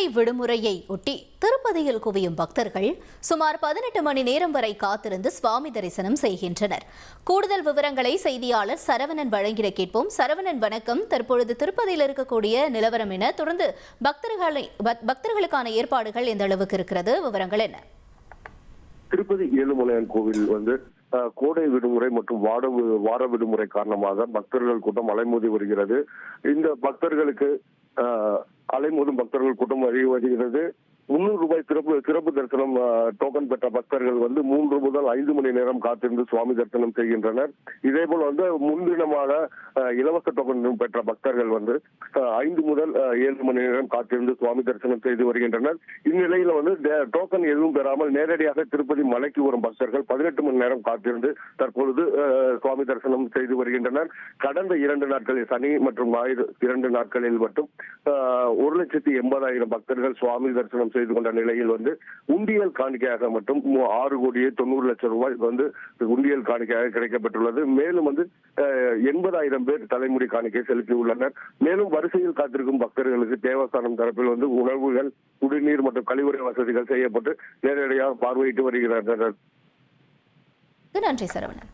கோடை விடுமுறையை ஒட்டி திருப்பதியில் குவியும் பக்தர்கள் சுமார் 18 மணி நேரம் வரை காத்திருந்து சுவாமி தரிசனம் செய்கின்றனர். கூடுதல் விவரங்களை செய்தியாளர் சரவணன் வழங்கிட கேட்போம். சரவணன், வணக்கம். தற்பொழுது திருப்பதியில் இருக்கக்கூடிய நிலவரம் என, தொடர்ந்து பக்தர்களுக்கான ஏற்பாடுகள் எந்த அளவுக்கு இருக்கிறது, விவரங்கள் என்ன? திருப்பதி ஏழுமலையான் கோவில் கோடை விடுமுறை மற்றும் வார விடுமுறை காரணமாக பக்தர்கள் கூட்டம் அலைமோதி வருகிறது. இந்த பக்தர்களுக்கு அலைமோதும் பக்தர்கள் கூட்டம் வருகிறது. 300 ரூபாய் சிறப்பு தரிசனம் டோக்கன் பெற்ற பக்தர்கள் 3 முதல் 5 மணி நேரம் காத்திருந்து சுவாமி தரிசனம் செய்கின்றனர். இதே போல் முன்தினமாக இலவச டோக்கன் பெற்ற பக்தர்கள் 5 முதல் 7 மணி நேரம் காத்திருந்து சுவாமி தரிசனம் செய்து வருகின்றனர். இந்நிலையில் டோக்கன் எதுவும் பெறாமல் நேரடியாக திருப்பதி மலைக்கு வரும் பக்தர்கள் 18 மணி நேரம் காத்திருந்து தற்பொழுது சுவாமி தரிசனம் செய்து வருகின்றனர். கடந்த 2 நாட்களில், சனி மற்றும் ஞாயிறு 2 நாட்களில் மட்டும் 1,80,000 பக்தர்கள் சுவாமி தரிசனம் செய்து கொண்ட நிலையில் உண்டியல் காணிக்கையாக மட்டும் 6,90,00,000 ரூபாய் உண்டியல் காணிக்கையாக கிடைக்கப்பட்டுள்ளது. மேலும் 80,000 பேர் தலைமுடி காணிக்கை செலுத்தியுள்ளனர். மேலும் வரிசையில் காத்திருக்கும் பக்தர்களுக்கு தேவஸ்தானம் தரப்பில் உணவுகள், குடிநீர் மற்றும் கழிவுறை வசதிகள் செய்யப்பட்டு நேரடியாக பார்வையிட்டு வருகிறார்கள். நன்றி சரவணன்.